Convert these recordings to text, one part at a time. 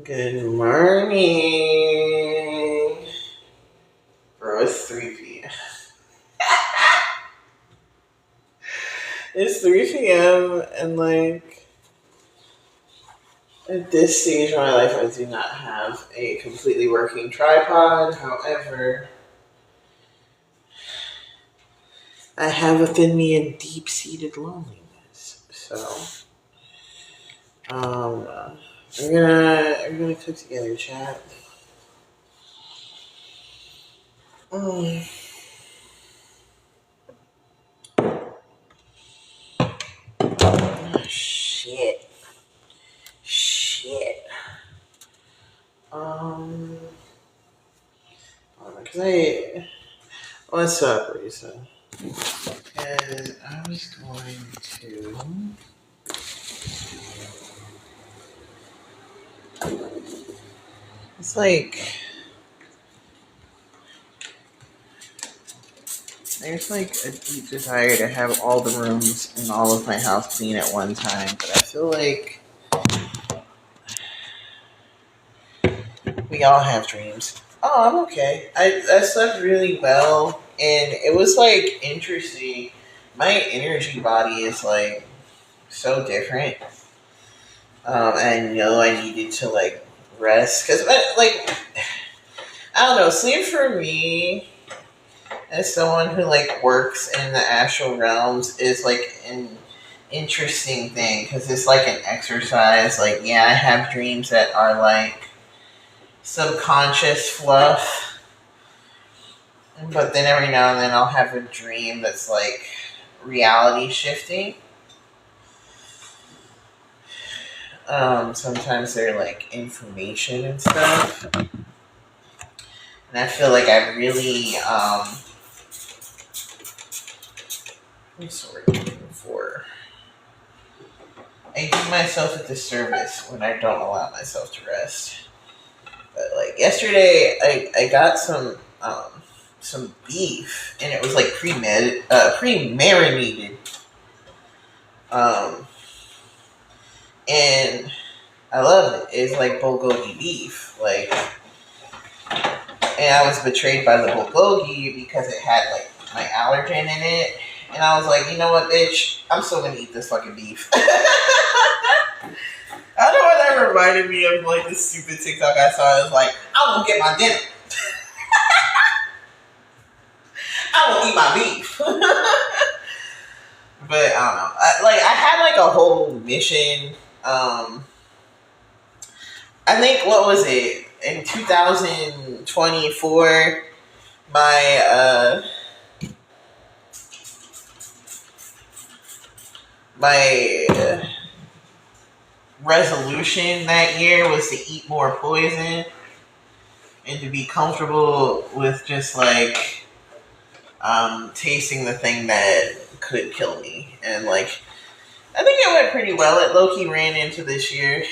Good morning. Bro, it's 3 p.m. It's 3 p.m. and like at this stage of my life I do not have a completely working tripod. However, I have within me a deep-seated loneliness. So um we're gonna cook together, chat. Mm. Oh, shit. Shit. Um because what's up, Lisa? And I was going to. It's like there's like a deep desire to have all the rooms in all of my house clean at one time, but I feel like we all have dreams. Oh, I'm okay. I slept really well, and it was like interesting. My energy body is like so different, and I needed to like rest because like I don't know, sleep for me as someone who like works in the astral realms is like an interesting thing because it's like an exercise. Like, yeah, I have dreams that are like subconscious fluff, but then every now and then I'll have a dream that's like reality shifting. Sometimes they're like information and stuff, and I feel like I really what's the word I'm looking for? I do myself a disservice when I don't allow myself to rest. But like yesterday, I got some beef, and it was like pre-marinated, um, and I love it. It's like bulgogi beef, like, and I was betrayed by the bulgogi because it had like my allergen in it, and I was like, you know what, bitch, I'm still gonna eat this fucking beef. I don't know what that reminded me of, like this stupid TikTok I saw. It was like, I won't get my dinner. I won't eat my beef. But I don't know. I had like a whole mission. I think what was it in 2024? My resolution that year was to eat more poison and to be comfortable with just like tasting the thing that could kill me. And like I think it went pretty well. It low-key ran into this year.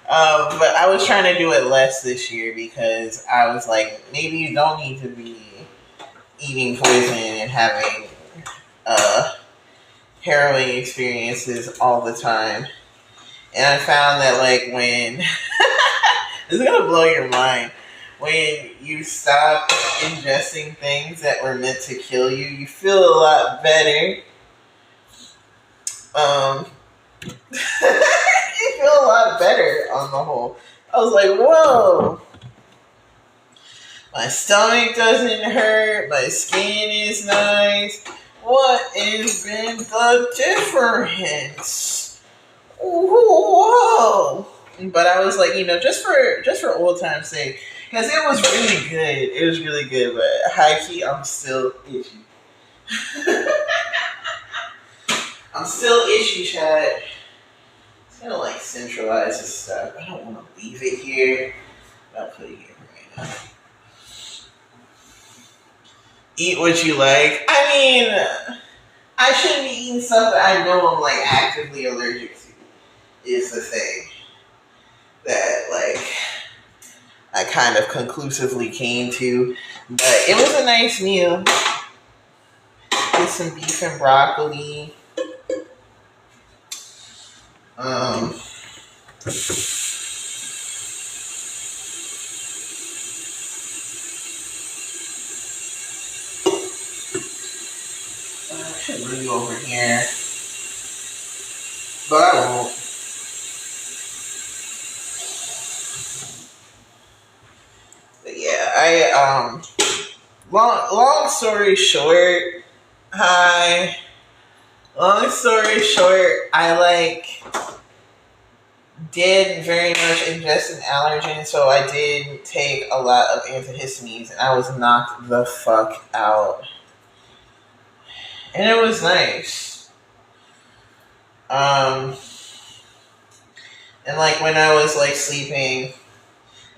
But I was trying to do it less this year because I was like, maybe you don't need to be eating poison and having harrowing experiences all the time. And I found that like when it's gonna blow your mind. When you stop ingesting things that were meant to kill you, you feel a lot better. You feel a lot better on the whole. I was like, whoa. My stomach doesn't hurt. My skin is nice. What has been the difference? Whoa. But I was like, just for old time's sake, because it was really good. It was really good, but high key, I'm still itchy. I'm still itchy, Chad. It's gonna like centralize this stuff. I don't want to leave it here. I'll put it here right now. Eat what you like. I mean, I shouldn't be eating stuff that I know I'm like actively allergic to. Is the thing that like I kind of conclusively came to. But it was a nice meal. With some beef and broccoli. Um, I should move you over here, but I won't. But yeah, long story short, hi. Long story short, I did very much ingest an allergen, so I did take a lot of antihistamines, and I was knocked the fuck out, and it was nice. Um, and when I was sleeping,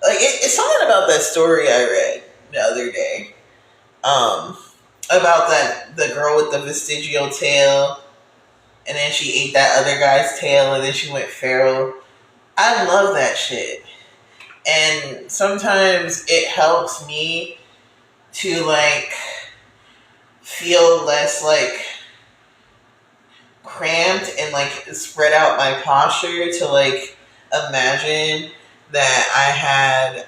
it's something about that story I read the other day. Um, about the girl with the vestigial tail, and then she ate that other guy's tail, and then she went feral. I love that shit. And sometimes it helps me to feel less cramped and spread out my posture to imagine that I have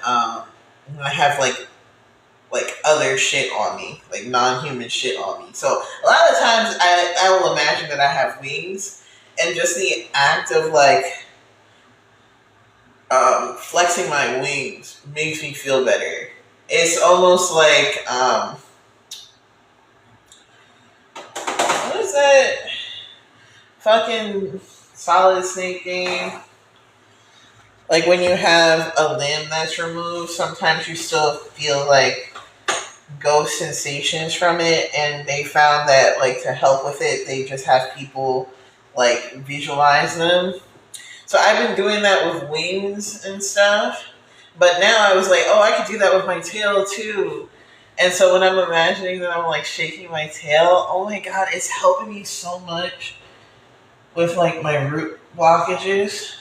other shit on me, non-human shit on me. So a lot of times I will imagine that I have wings, and just the act of flexing my wings makes me feel better. It's almost what is that fucking Solid Snake game? When you have a limb that's removed, sometimes you still feel ghost sensations from it, and they found that to help with it, they just have people visualize them. So I've been doing that with wings and stuff, but now I was oh, I could do that with my tail too. And so when I'm imagining that I'm shaking my tail, oh my god, it's helping me so much with my root blockages.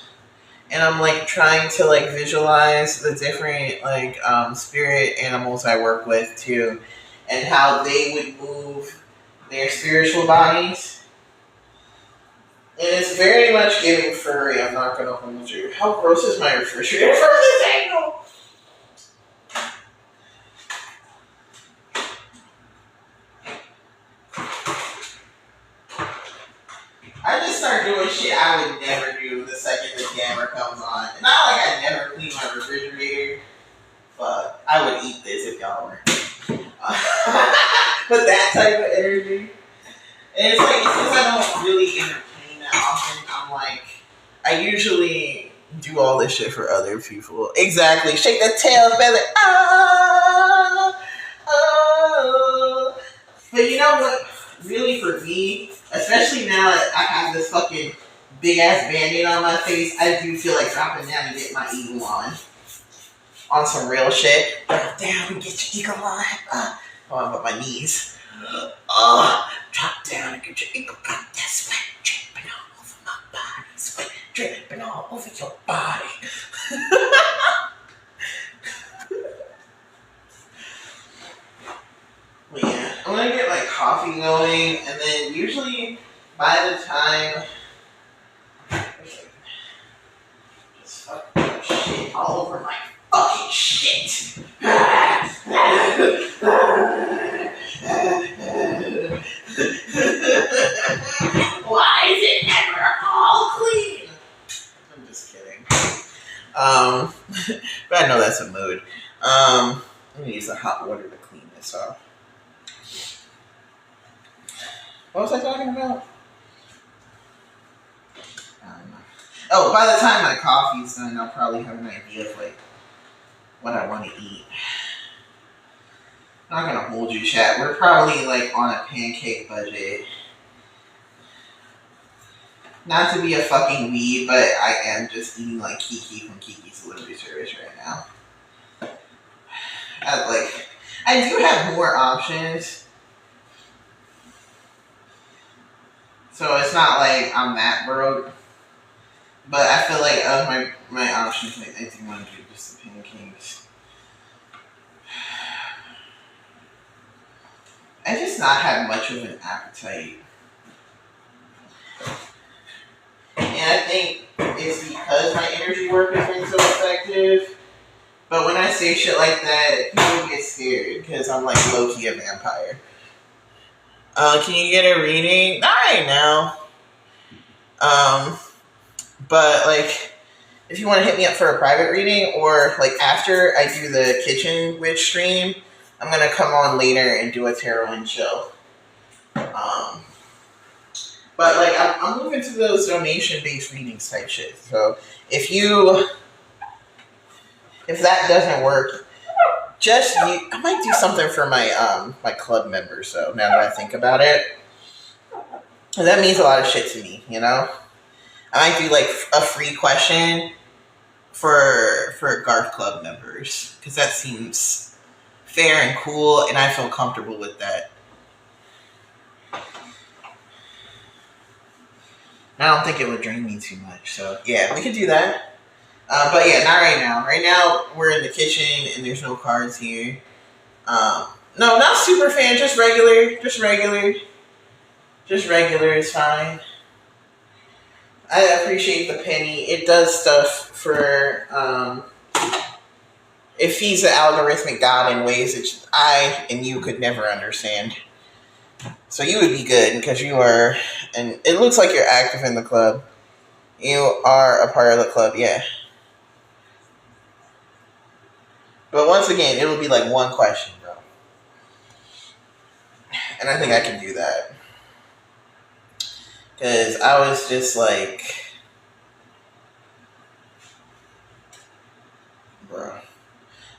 And I'm trying to visualize the different spirit animals I work with too, and how they would move their spiritual bodies. And it's very much giving furry, I'm not gonna hold you. How gross is my refrigerator from this angle? I just start doing shit I would never do the second the camera comes on. Not I never clean my refrigerator. Fuck, I would eat this if y'all were. But that type of energy. And it's since I don't really entertain that often, I usually do all this shit for other people. Exactly. Shake the tail, feather. Ah, ah. But you know what? Really, for me, especially now that I have this fucking big ass band-aid on my face, I do feel like dropping down and get my eagle on some real shit. Drop down and get your eagle on. Hold on, but my knees. Drop down and get your eagle. Got that sweat dripping all over my body. Sweat dripping all over your body. But yeah, I'm gonna get my coffee going, and then usually by the time just fucking shit all over my fucking shit. Why is it never all clean? I'm just kidding. But I know that's a mood. I'm gonna use the hot water to clean this off. What was I talking about? I don't know. Oh, by the time my coffee's done, I'll probably have an idea of what I want to eat. I'm not gonna hold you, chat. We're probably on a pancake budget. Not to be a fucking weeb, but I am just eating Kiki from Kiki's delivery service right now. I do have more options. So it's not I'm that broke. But I feel of my options, I do want to do just the pancakes. I just not have much of an appetite. And I think it's because my energy work has been so effective. But when I say shit like that, people get scared because I'm like low-key a vampire. Can you get a reading? Not right now. But like, if you want to hit me up for a private reading, or like after I do the kitchen witch stream, I'm gonna come on later and do a tarot and chill. But like, I'm moving to those donation-based readings type shit. So if that doesn't work, I might do something for my my club members. So now that I think about it, and that means a lot of shit to me. You know, I might do like a free question for Garth Club members because that seems fair and cool, and I feel comfortable with that. I don't think it would drain me too much. So yeah, we could do that. But yeah, not right now. Right now we're in the kitchen and there's no cards here. No, not super fan, just regular. Just regular is fine. I appreciate the penny. It does stuff for it feeds the algorithmic god in ways that I and you could never understand. So you would be good because you are, and it looks like you're active in the club. You are a part of the club, yeah. But once again, it will be like one question, bro. And I think I can do that. Because I was just like, bro.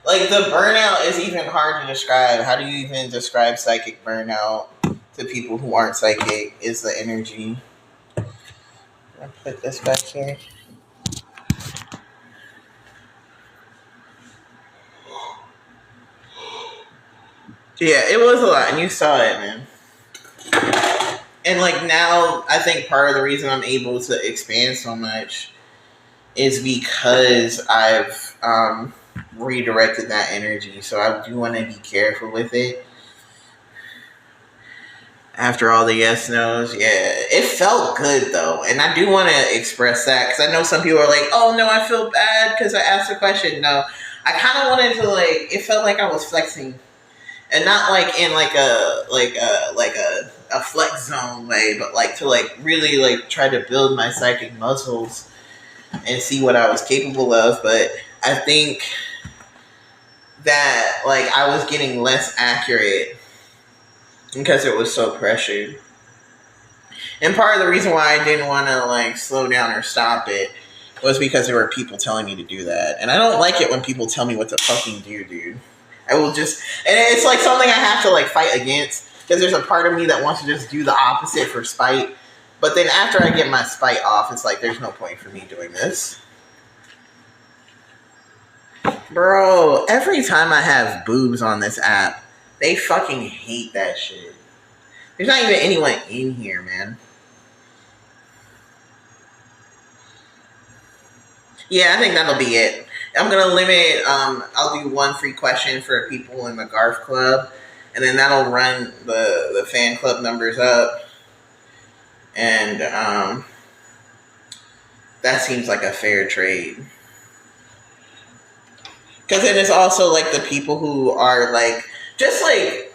Like, the burnout is even hard to describe. How do you even describe psychic burnout to people who aren't psychic? Is the energy. I'll put this back here. Yeah, it was a lot, and you saw it, man. And like now, I think part of the reason I'm able to expand so much is because I've redirected that energy. So I do want to be careful with it. After all the yes nos, yeah, it felt good though, and I do want to express that because I know some people are like, "Oh no, I feel bad because I asked a question." No, I kind of wanted to like. It felt like I was flexing, and not like in like a flex zone way, but like to like really like try to build my psychic muscles and see what I was capable of. But I think that like I was getting less accurate because it was so pressured. And part of the reason why I didn't want to like slow down or stop it was because there were people telling me to do that. And I don't like it when people tell me what to fucking do, dude. I will just, and it's like something I have to like fight against because there's a part of me that wants to just do the opposite for spite. But then after I get my spite off, it's like there's no point for me doing this. Bro, every time I have boobs on this app, they fucking hate that shit. There's not even anyone in here, man. Yeah, I think that'll be it. I'm gonna limit. I'll do one free question for people in the Garth Club, and then that'll run the fan club numbers up. And that seems like a fair trade. Because then it's also like the people who are like just like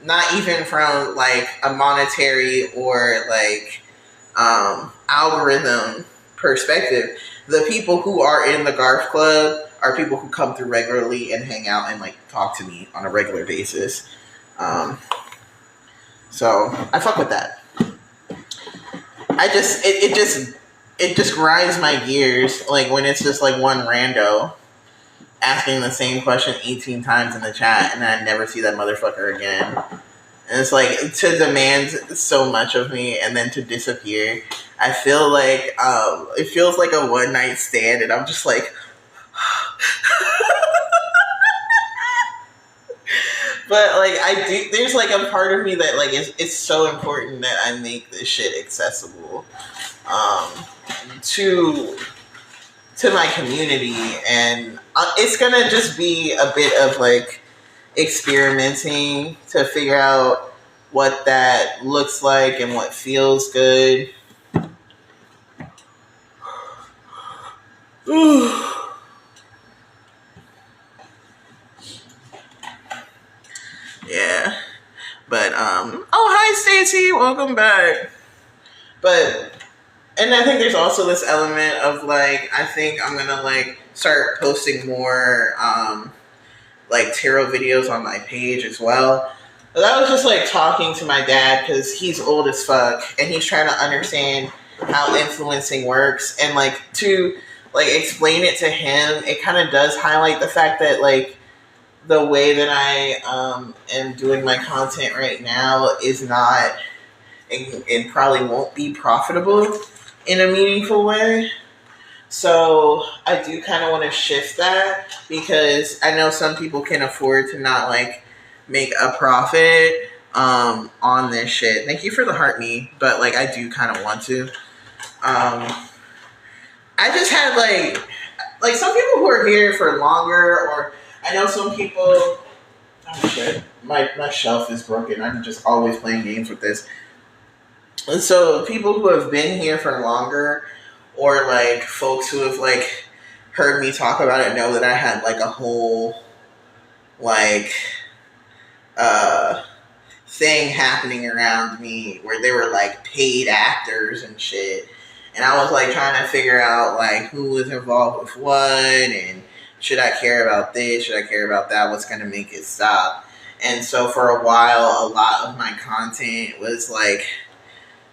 not even from like a monetary or like algorithm perspective. The people who are in the Garth Club are people who come through regularly and hang out and like talk to me on a regular basis. So I fuck with that. It just grinds my gears like when it's just like one rando asking the same question 18 times in the chat and I never see that motherfucker again. And it's like to demand so much of me and then to disappear. I feel like it feels like a one night stand and I'm just like but like I do there's like a part of me that like it's so important that I make this shit accessible to my community, and it's gonna just be a bit of like experimenting to figure out what that looks like and what feels good. Yeah. But oh, hi Stacy, welcome back. But and I think there's also this element of like I think I'm gonna like start posting more like tarot videos on my page as well. But I was just like talking to my dad because he's old as fuck and he's trying to understand how influencing works and like to like explain it to him. It kind of does highlight the fact that like the way that I am doing my content right now is not and probably won't be profitable in a meaningful way. So I do kind of want to shift that because I know some people can afford to not like make a profit on this shit. Thank you for the heart me, but like I do kind of want to. I just had like some people who are here for longer, or I know some people. Oh shit, my shelf is broken. I'm just always playing games with this. And so people who have been here for longer, or like folks who have like heard me talk about it, know that I had like a whole like thing happening around me where they were like paid actors and shit. And I was like trying to figure out like who was involved with what and should I care about this, should I care about that, what's gonna make it stop. And so for a while a lot of my content was like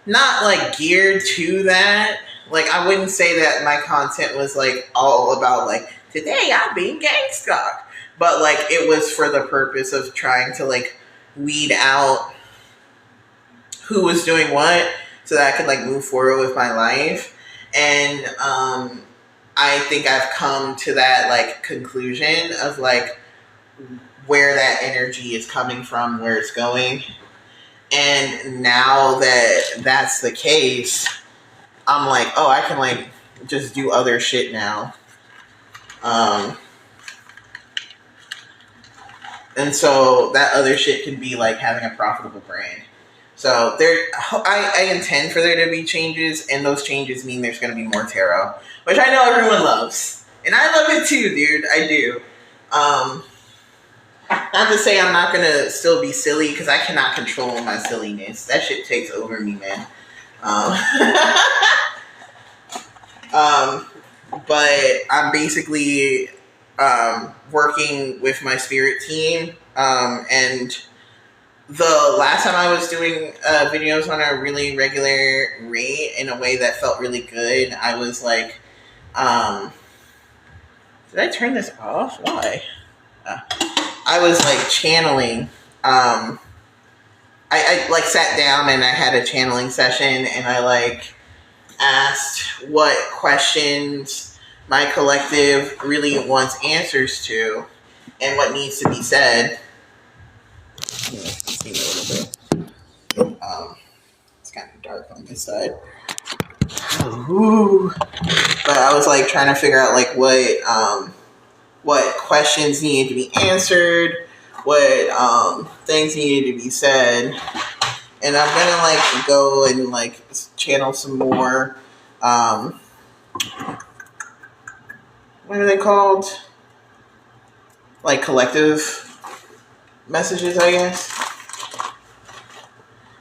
not like geared to that. Like I wouldn't say that my content was like all about like today I'm being gangsta. But like it was for the purpose of trying to like weed out who was doing what so that I could like move forward with my life. And I think I've come to that like conclusion of like where that energy is coming from, where it's going. And now that that's the case, I'm like, oh, I can like just do other shit now. And so that other shit can be like having a profitable brand. So I intend for there to be changes, and those changes mean there's going to be more tarot, which I know everyone loves, and I love it too, dude. I do. Not to say I'm not going to still be silly, because I cannot control my silliness. That shit takes over me, man. But I'm basically working with my spirit team, and the last time I was doing videos on a really regular rate in a way that felt really good, I was like, did I turn this off? Why? I was like channeling. I like sat down and I had a channeling session, and I like asked what questions my collective really wants answers to and what needs to be said. Let's see a little bit. It's kind of dark on this side. Ooh. But I was like trying to figure out like what questions needed to be answered, what things needed to be said. And I'm gonna like go and like channel some more what are they called? Like collective messages, I guess.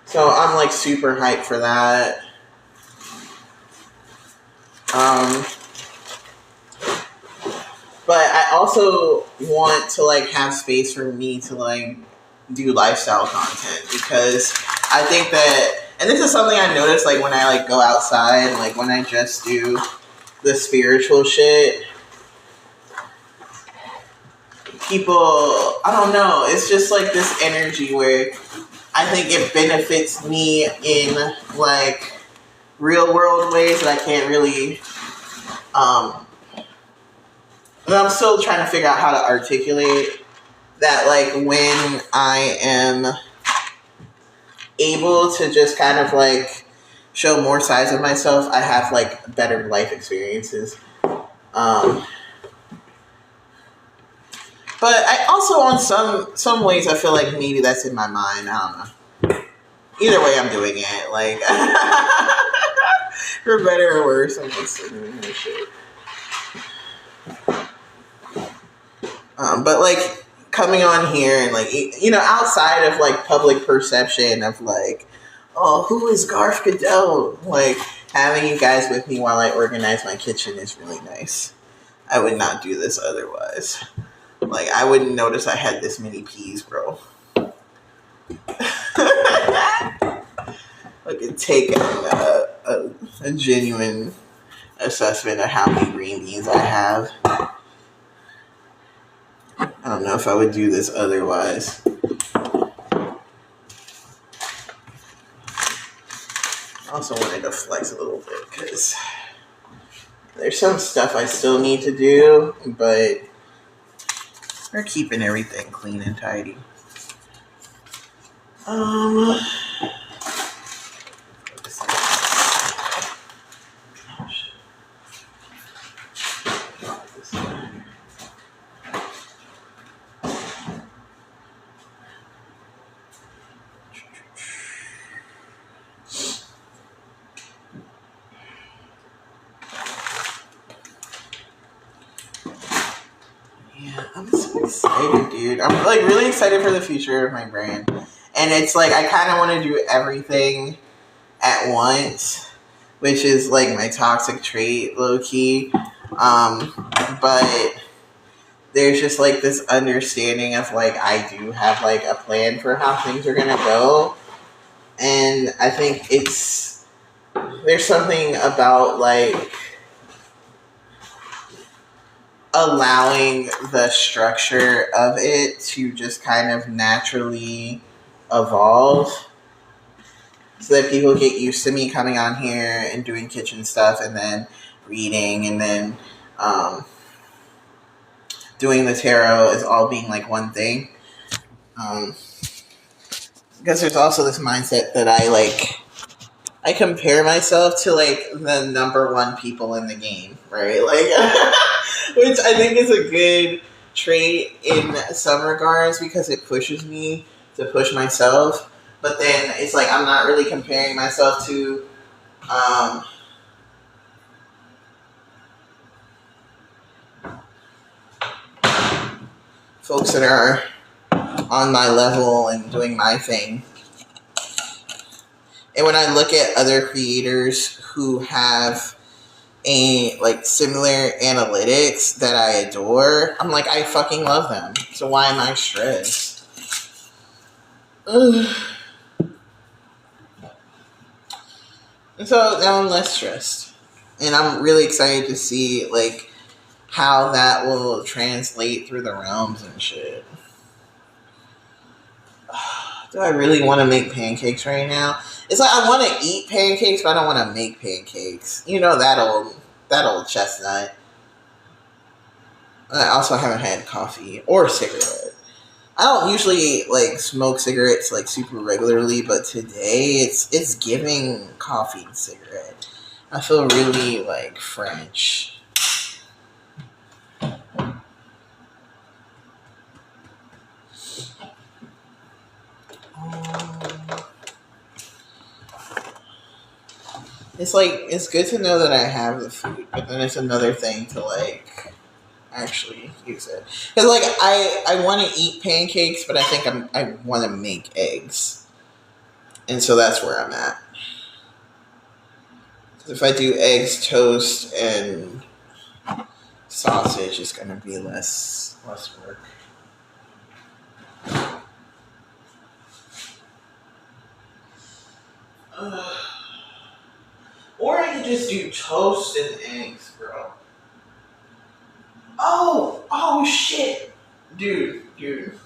So I'm like super hyped for that. But I also want to like have space for me to like do lifestyle content, because I think that, and this is something I noticed like when I like go outside, like when I just do the spiritual shit, people, I don't know, it's just like this energy where I think it benefits me in like real world ways that I can't really and I'm still trying to figure out how to articulate that, like when I am able to just kind of like show more sides of myself, I have like better life experiences. But I also, on some ways, I feel like maybe that's in my mind. I don't know. Either way, I'm doing it. Like, for better or worse, I'm just doing this shit. But like coming on here and like outside of like public perception of like, oh, who is Garth Goodell? Like having you guys with me while I organize my kitchen is really nice. I would not do this otherwise. Like I wouldn't notice I had this many peas, bro. Like it take a genuine assessment of how many green beans I have. I don't know if I would do this otherwise. I also wanted to flex a little bit because there's some stuff I still need to do, but we're keeping everything clean and tidy. Yeah, I'm so excited, dude. I'm like really excited for the future of my brand. And it's like I kind of want to do everything at once, which is like my toxic trait, low key. But there's just like this understanding of like I do have like a plan for how things are gonna go, and I think there's something about like allowing the structure of it to just kind of naturally evolve so that people get used to me coming on here and doing kitchen stuff and then reading and then doing the tarot as all being like one thing. Because there's also this mindset that I compare myself to like the number one people in the game, right? Like which I think is a good trait in some regards because it pushes me to push myself. But then it's like I'm not really comparing myself to folks that are on my level and doing my thing. And when I look at other creators who have like similar analytics that I adore, I'm like, I fucking love them. So why am I stressed? Ugh. And so now I'm less stressed. And I'm really excited to see like how that will translate through the realms and shit. Do I really want to make pancakes right now? It's like I want to eat pancakes, but I don't want to make pancakes. You know that old chestnut. I also haven't had coffee or cigarette. I don't usually like smoke cigarettes like super regularly, but today it's giving coffee and cigarette. I feel really like French. It's like it's good to know that I have the food, but then it's another thing to like actually use it. Because like I want to eat pancakes, but I think I want to make eggs, and so that's where I'm at. Because if I do eggs, toast, and sausage, it's gonna be less work. Or I could just do toast and eggs, bro. Oh shit. Dude. Y'all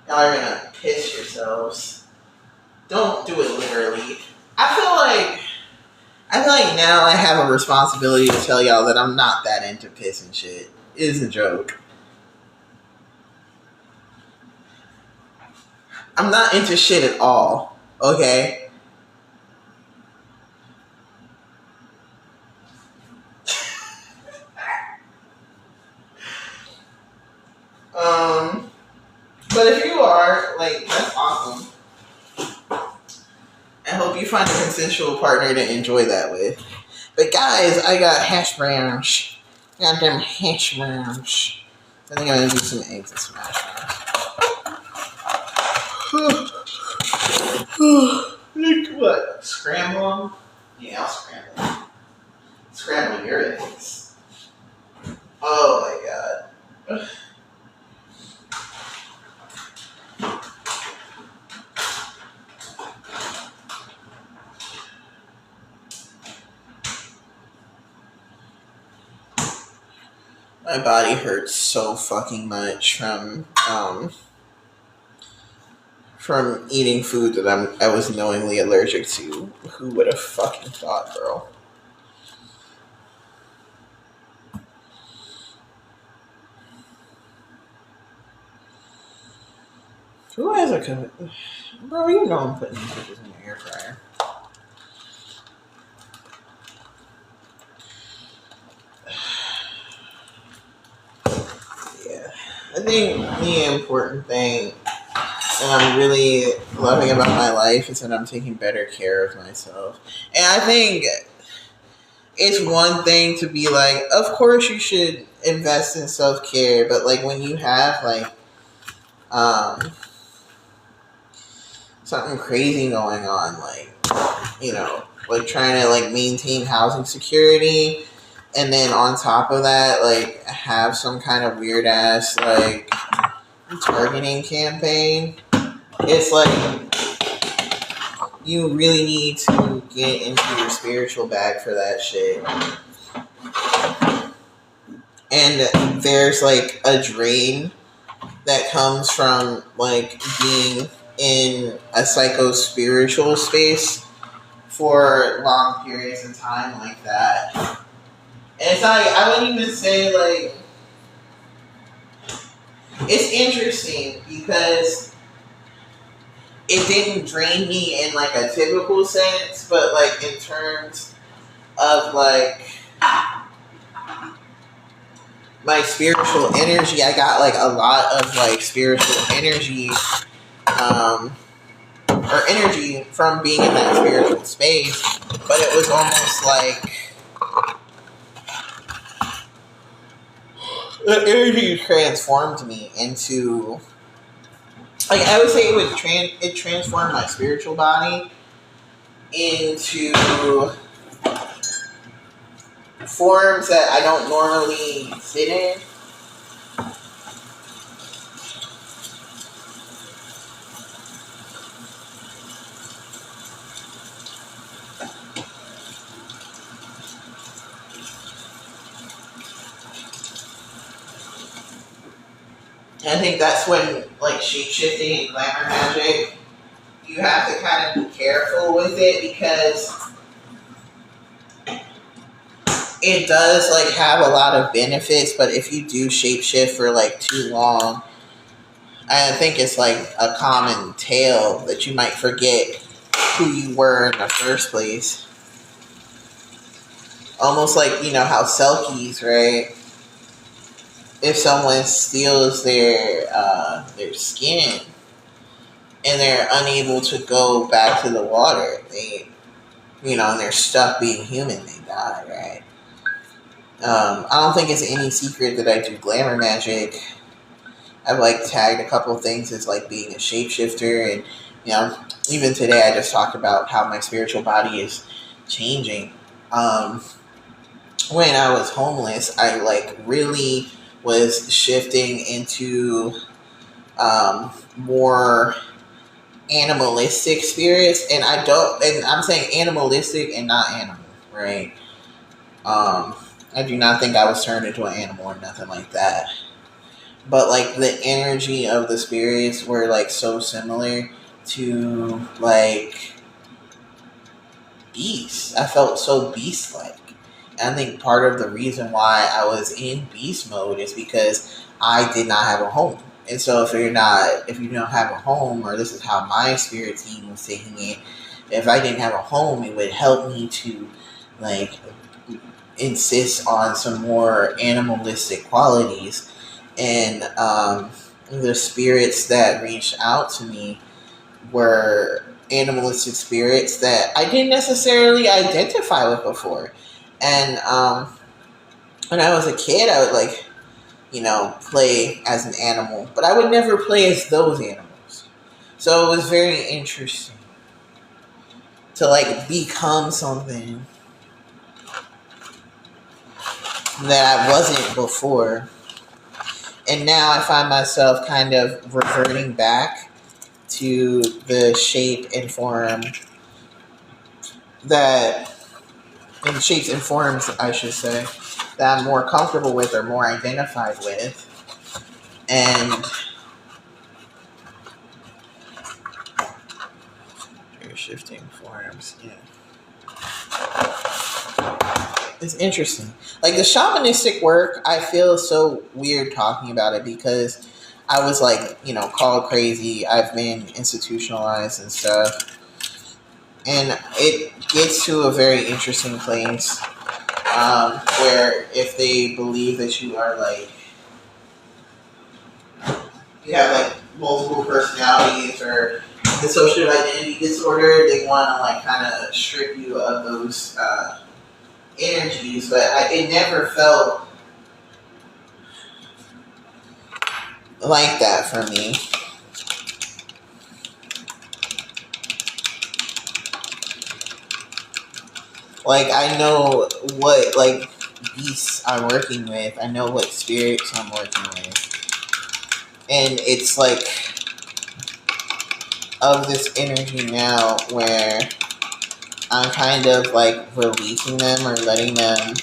are gonna piss yourselves. Don't do it literally. I feel like now I have a responsibility to tell y'all that I'm not that into piss and shit. It is a joke. I'm not into shit at all. Okay? But if you are, like, that's awesome. I hope you find a consensual partner to enjoy that with. But guys, I got hash browns. Goddamn hash browns. I think I'm gonna do some eggs and some hash browns. What? Scramble them? Yeah, I'll scramble them. Scramble your eggs. Oh my god. My body hurts so fucking much from eating food that I was knowingly allergic to. Who would have fucking thought, bro? Who has a bro? You know I'm putting these bitches in the air fryer. Yeah, I think the important thing that I'm really loving about my life is that I'm taking better care of myself, and I think it's one thing to be like, of course you should invest in self care, but like when you have like um something crazy going on, like, you know, like trying to like maintain housing security, and then on top of that, like have some kind of weird ass like targeting campaign. It's like you really need to get into your spiritual bag for that shit. And there's like a drain that comes from like being in a psycho-spiritual space for long periods of time like that. And it's like, I wouldn't even say like, it's interesting because it didn't drain me in like a typical sense, but like in terms of like my spiritual energy, I got like a lot of like spiritual energy, or energy from being in that spiritual space, but it was almost like the energy transformed me into, like, I would say it transformed my spiritual body into forms that I don't normally sit in. And I think that's when, like, shape-shifting and glamour magic, you have to kind of be careful with it because it does, like, have a lot of benefits, but if you do shape-shift for, like, too long, I think it's, like, a common tale that you might forget who you were in the first place. Almost like, you know, how Selkies, right? If someone steals their skin and they're unable to go back to the water, they, you know, and they're stuck being human, they die, right? I don't think it's any secret that I do glamour magic. I've like tagged a couple things as like being a shapeshifter, and you know, even today I just talked about how my spiritual body is changing. When I was homeless, I like really was shifting into more animalistic spirits, and I'm saying animalistic and not animal, right? I do not think I was turned into an animal or nothing like that. But like the energy of the spirits were like so similar to like beasts. I felt so beast-like. And I think part of the reason why I was in beast mode is because I did not have a home. And so if you don't have a home, or this is how my spirit team was taking it, if I didn't have a home, it would help me to like insist on some more animalistic qualities. And the spirits that reached out to me were animalistic spirits that I didn't necessarily identify with before. And when I was a kid, I would like, play as an animal, but I would never play as those animals. So it was very interesting to like become something that I wasn't before. And now I find myself kind of reverting back to the shape and form that, in shapes and forms, I should say, that I'm more comfortable with or more identified with. And shifting forms, yeah. It's interesting. Like the shamanistic work, I feel so weird talking about it because I was like, called crazy. I've been institutionalized and stuff. And it gets to a very interesting place where if they believe that you are like, you have like multiple personalities or dissociative identity disorder, they want to like kind of strip you of those energies. But it never felt like that for me. Like I know what like beasts I'm working with. I know what spirits I'm working with. And it's like of this energy now where I'm kind of like releasing them or letting them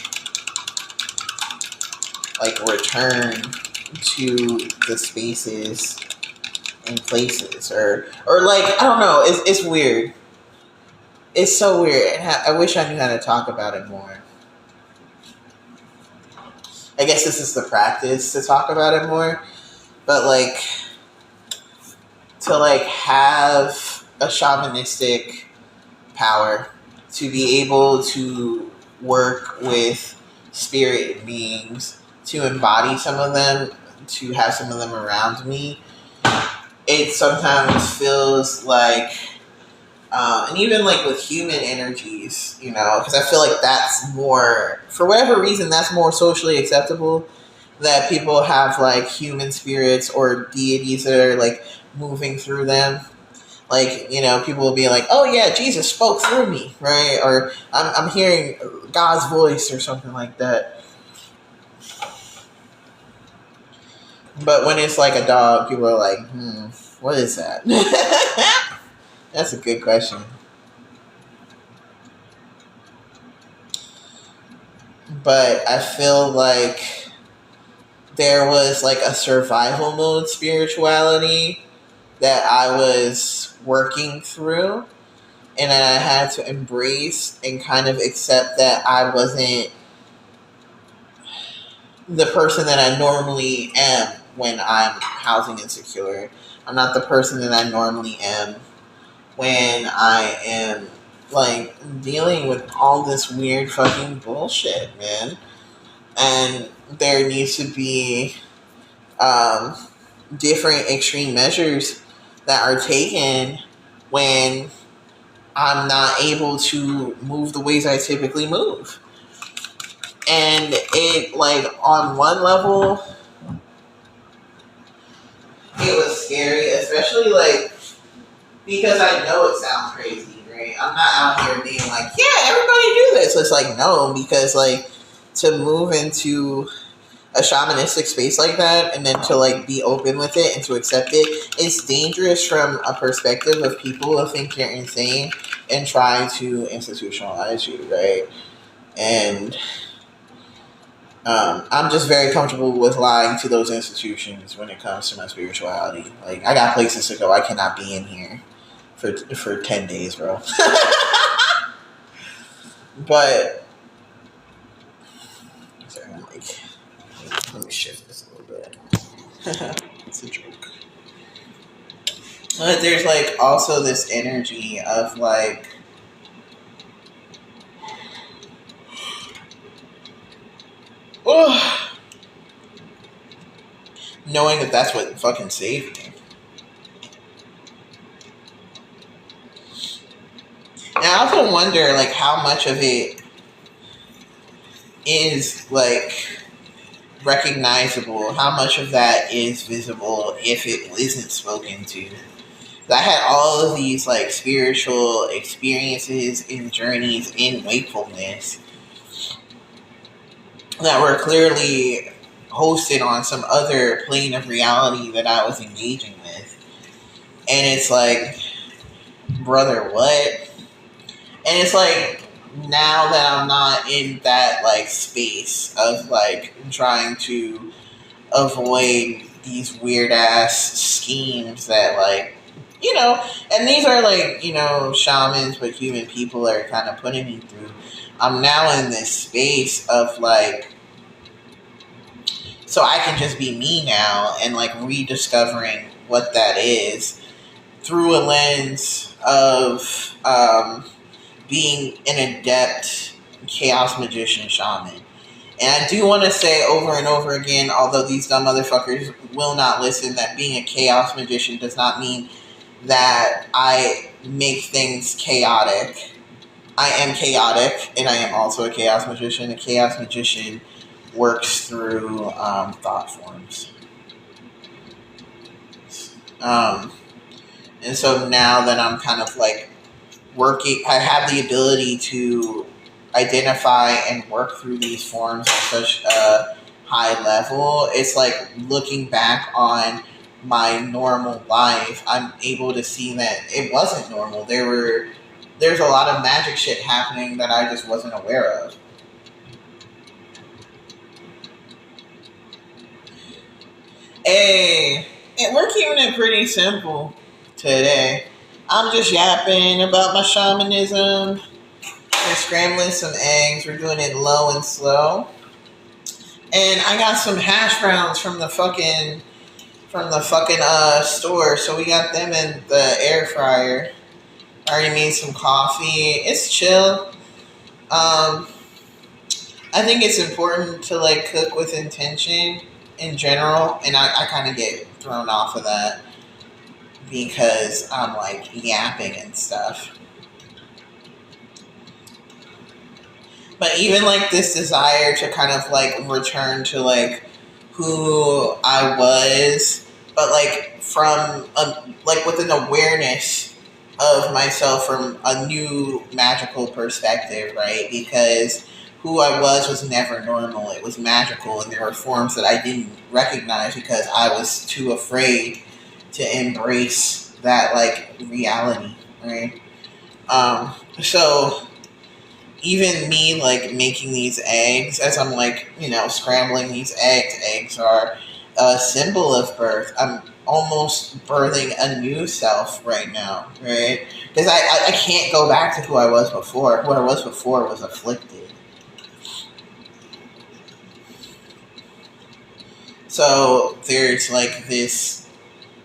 like return to the spaces and places or like I don't know. It's weird. It's so weird. I wish I knew how to talk about it more. I guess this is the practice to talk about it more, but like to like have a shamanistic power to be able to work with spirit beings, to embody some of them, to have some of them around me. It sometimes feels like, and even like with human energies, because I feel like that's more, for whatever reason, that's more socially acceptable. That people have like human spirits or deities that are like moving through them. Like, people will be like, oh yeah, Jesus spoke through me, right? Or I'm hearing God's voice or something like that. But when it's like a dog, people are like, what is that? That's a good question. But I feel like there was like a survival mode spirituality that I was working through and that I had to embrace and kind of accept that I wasn't the person that I normally am when I'm housing insecure. I'm not the person that I normally am when I am like dealing with all this weird fucking bullshit, man. And there needs to be different extreme measures that are taken when I'm not able to move the ways I typically move. And it, like, on one level, it was scary, especially, like, because I know it sounds crazy, right? I'm not out here being like, yeah, everybody do this. It's like, no, because, like, to move into a shamanistic space like that and then to, like, be open with it and to accept it, it's dangerous from a perspective of people who think you're insane and try to institutionalize you, right? And I'm just very comfortable with lying to those institutions when it comes to my spirituality. Like, I got places to go. I cannot be in here for 10 days, bro. But, sorry, I'm like, let me shift this a little bit. It's a joke. But there's, like, also this energy of, like, knowing that that's what fucking saved me. And I also wonder, like, how much of it is like recognizable, how much of that is visible if it isn't spoken to. I had all of these like spiritual experiences and journeys in wakefulness that were clearly hosted on some other plane of reality that I was engaging with. And it's like, brother, what? And it's like, now that I'm not in that like space of like trying to avoid these weird ass schemes that like, and these are like, shamans, but human people are kind of putting me through. I'm now in this space of like, so I can just be me now and like rediscovering what that is through a lens of being an adept chaos magician shaman. And I do want to say over and over again, although these dumb motherfuckers will not listen, that being a chaos magician does not mean that I make things chaotic. I am chaotic, and I am also a chaos magician. A chaos magician works through thought forms. And so now that I'm kind of like working, I have the ability to identify and work through these forms at such a high level. It's like looking back on my normal life, I'm able to see that it wasn't normal. There's a lot of magic shit happening that I just wasn't aware of. Hey, and we're keeping it pretty simple today. I'm just yapping about my shamanism. We're scrambling some eggs. We're doing it low and slow. And I got some hash browns from the fucking store. So we got them in the air fryer. I already made some coffee. It's chill. I think it's important to like cook with intention in general, and I kind of get thrown off of that because I'm like yapping and stuff. But even like this desire to kind of like return to like who I was, but like from like with an awareness of myself from a new magical perspective, right? Because who I was never normal. It was magical, and there were forms that I didn't recognize because I was too afraid to embrace that like reality, right? So even me like making these eggs, as I'm like, scrambling these eggs are a symbol of birth. I'm almost birthing a new self right now, right? Because I can't go back to who I was before. Who I was before was afflicted. So there's like this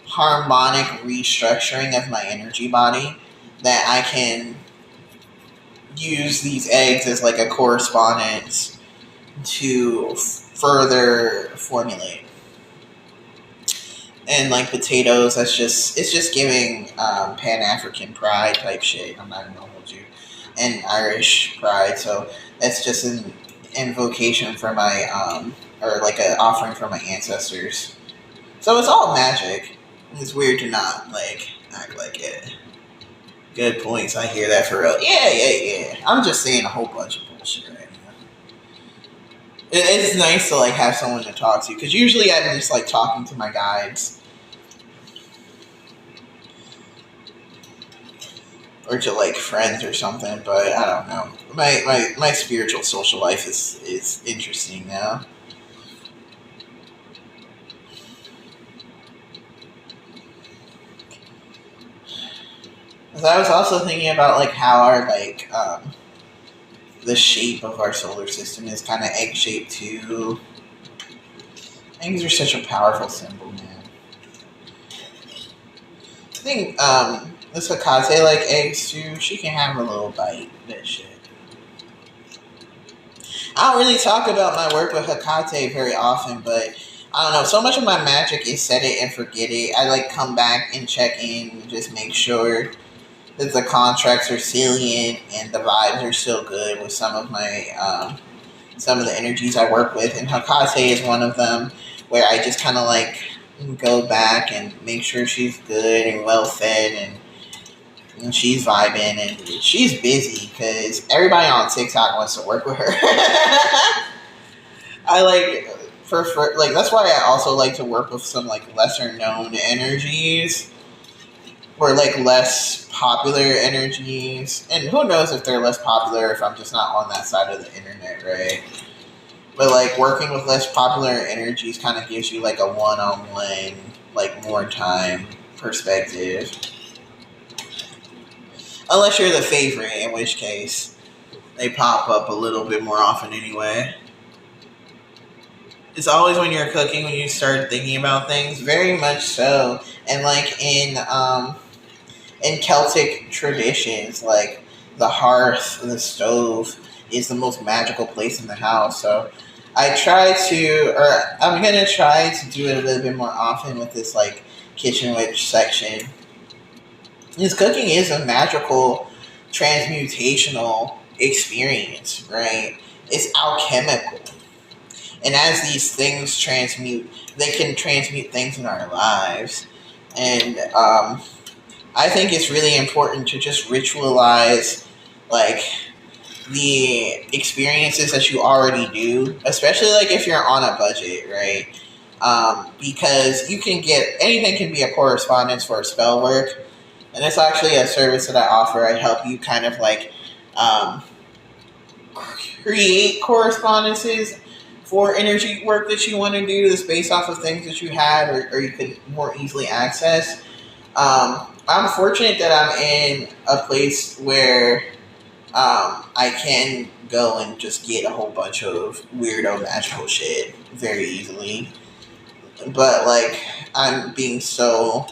harmonic restructuring of my energy body that I can use these eggs as like a correspondence to further formulate. And like potatoes, it's just giving Pan-African pride type shit. I'm not gonna hold you, and Irish pride. So that's just an invocation for my or like an offering for my ancestors. So it's all magic. It's weird to not like act like it. Good points. I hear that for real. Yeah. I'm just saying a whole bunch of bullshit right now. It's nice to like have someone to talk to, because usually I'm just like talking to my guides or to like friends or something. But I don't know. My spiritual social life is interesting now. I was also thinking about like how our like the shape of our solar system is kind of egg shaped too. Eggs are such a powerful symbol, man. I think this Hecate like eggs too. She can have a little bite. That shit. I don't really talk about my work with Hecate very often, but I don't know. So much of my magic is set it and forget it. I like come back and check in and just make sure that the contracts are salient and the vibes are still good with some of my some of the energies I work with, and Hakase is one of them, where I just kind of like go back and make sure she's good and well fed, and she's vibing, and she's busy because everybody on TikTok wants to work with her. I like prefer like that's why I also like to work with some like lesser known energies or like less popular energies. And who knows if they're less popular if I'm just not on that side of the internet, right? But like working with less popular energies kind of gives you like a one-on-one, like more time perspective. Unless you're the favorite, in which case they pop up a little bit more often anyway. It's always when you're cooking when you start thinking about things, very much so. And like in Celtic traditions, like the hearth, the stove is the most magical place in the house. So I try to, or I'm gonna try to do it a little bit more often with this like kitchen witch section. Because cooking is a magical transmutational experience, right? It's alchemical. And as these things transmute, they can transmute things in our lives. And I think it's really important to just ritualize like the experiences that you already do, especially like if you're on a budget, right? Because you can get anything can be a correspondence for spell work, and it's actually a service that I offer. I help you kind of like create correspondences for energy work that you want to do that's based off of things that you have or you could more easily access. I'm fortunate that I'm in a place where I can go and just get a whole bunch of weirdo magical shit very easily. But like I'm being so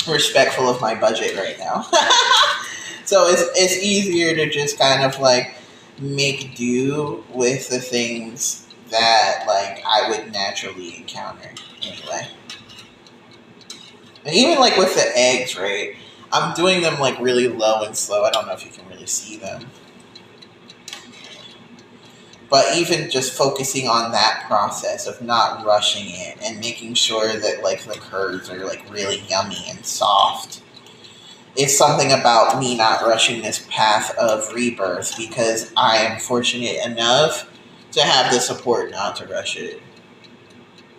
respectful of my budget right now. So it's easier to just kind of like make do with the things that like I would naturally encounter anyway. And even like with the eggs, right? I'm doing them like really low and slow. I don't know if you can really see them. But even just focusing on that process of not rushing it and making sure that like the curds are like really yummy and soft. It's something about me not rushing this path of rebirth because I am fortunate enough to have the support not to rush it.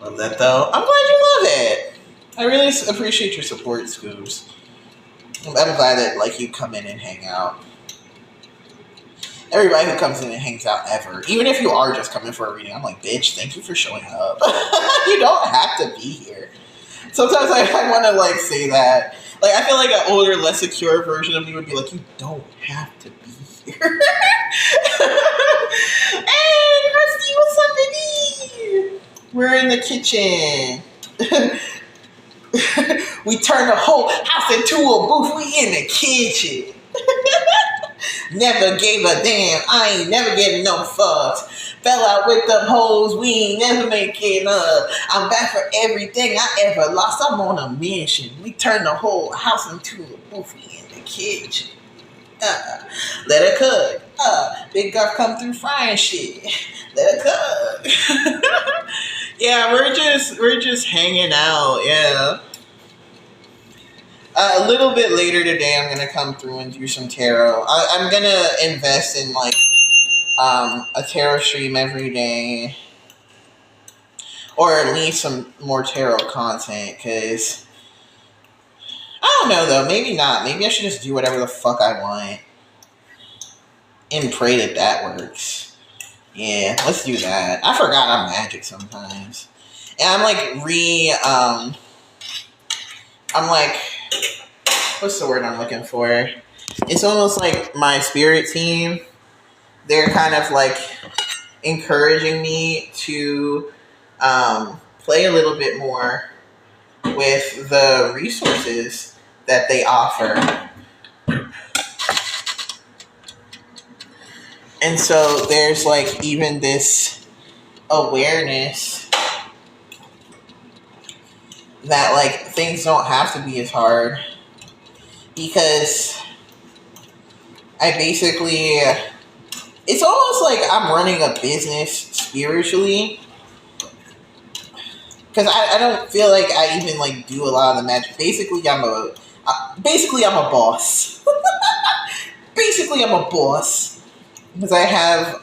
Love that though. I'm glad you love it. I really appreciate your support, Scoobs. I'm glad that like you come in and hang out. Everybody who comes in and hangs out ever, even if you are just coming for a reading, I'm like, bitch, thank you for showing up. You don't have to be here. Sometimes I want to like say that. Like I feel like an older, less secure version of me would be like, you don't have to be here. Hey, Rusty, what's up, baby? We're in the kitchen. We turned the whole house into a booth. We in the kitchen. Never gave a damn. I ain't never getting no fucks. Fell out with them hoes. We ain't never making up. I'm back for everything I ever lost. I'm on a mission. We turned the whole house into a booth. We in the kitchen. Let her cook. Big Guff come through frying shit. Let her cook. Yeah, we're just hanging out. Yeah. A little bit later today, I'm gonna come through and do some tarot. I'm gonna invest in like a tarot stream every day, or at least some more tarot content. Cause I don't know though. Maybe not. Maybe I should just do whatever the fuck I want and pray that that works. Yeah, let's do that. I forgot I'm magic sometimes, and I'm like I'm like. What's the word I'm looking for? It's almost like my spirit team. They're kind of like encouraging me to play a little bit more with the resources that they offer. And so there's like even this awareness that like things don't have to be as hard. Because I basically, it's almost like I'm running a business spiritually, because I don't feel like I even like do a lot of the magic. Basically I'm a boss. Basically I'm a boss because I have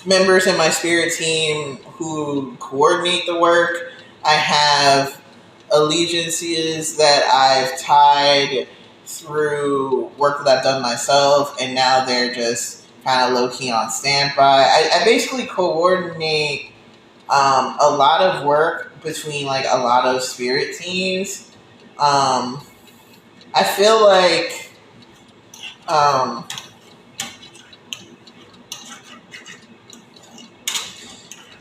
members in my spirit team who coordinate the work. I have allegiances that I've tied through work that I've done myself, and now they're just kind of low key on standby. I basically coordinate a lot of work between like a lot of spirit teams. I feel like um,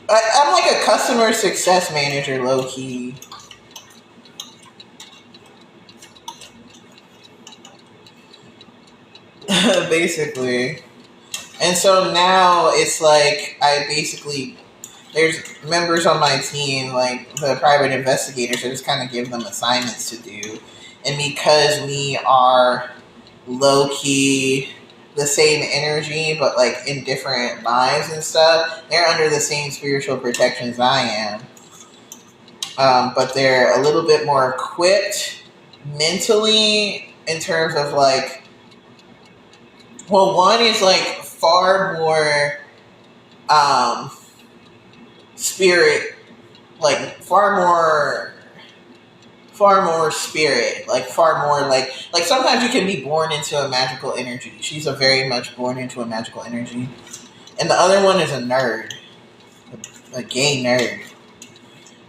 I'm like a customer success manager, low key. Basically. And so now it's like there's members on my team, like the private investigators, I just kind of give them assignments to do. And because we are low key the same energy, but like in different lives and stuff, they're under the same spiritual protections I am. But they're a little bit more equipped mentally in terms of like, well, one is like far more spirit, like far more spirit, like far more like sometimes you can be born into a magical energy. She's a very much born into a magical energy. And the other one is a nerd, a gay nerd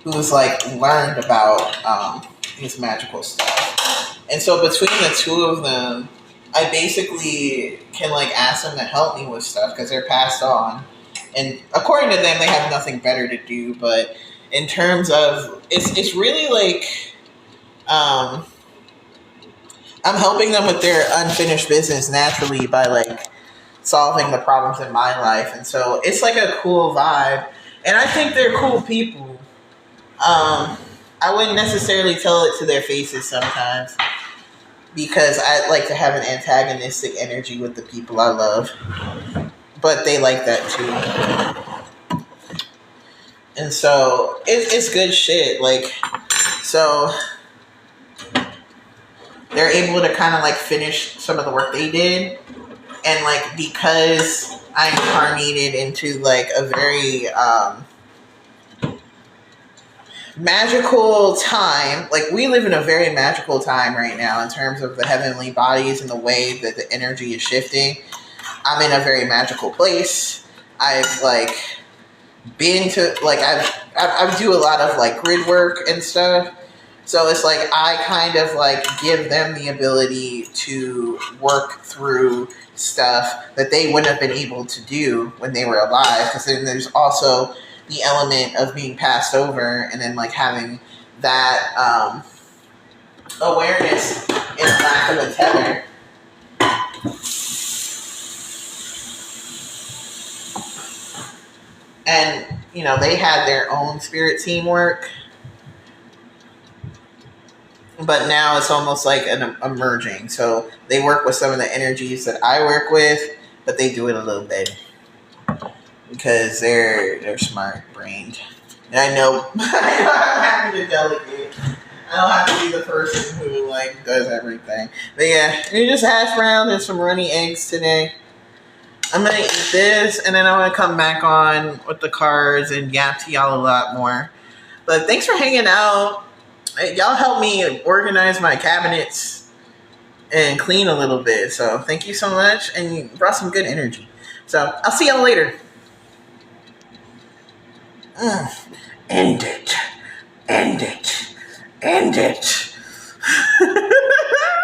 who's like learned about his magical stuff. And so between the two of them, I basically can like ask them to help me with stuff because they're passed on. And according to them, they have nothing better to do. But in terms of, it's really like I'm helping them with their unfinished business naturally by like solving the problems in my life, and so it's like a cool vibe. And I think they're cool people. I wouldn't necessarily tell it to their faces sometimes because I like to have an antagonistic energy with the people I love, but they like that too. And so it's good shit. Like, so they're able to kind of like finish some of the work they did, and like because I incarnated into like a very magical time. Like, we live in a very magical time right now in terms of the heavenly bodies and the way that the energy is shifting. I'm in a very magical place. I've like been to like I do a lot of like grid work and stuff. So it's like I kind of like give them the ability to work through stuff that they wouldn't have been able to do when they were alive. Because then there's also the element of being passed over and then like having that awareness in lack of a tether. And, you know, they had their own spirit teamwork. But now it's almost like an emerging. So they work with some of the energies that I work with, but they do it a little bit because they're smart brained. And I know I'm happy to delegate. I don't have to be the person who like does everything. But yeah, we just hash browns and some runny eggs today. I'm gonna eat this and then I'm gonna come back on with the cards and yap to y'all a lot more. But thanks for hanging out. Y'all helped me organize my cabinets and clean a little bit. So thank you so much, and you brought some good energy. So I'll see y'all later. End it. End it. End it.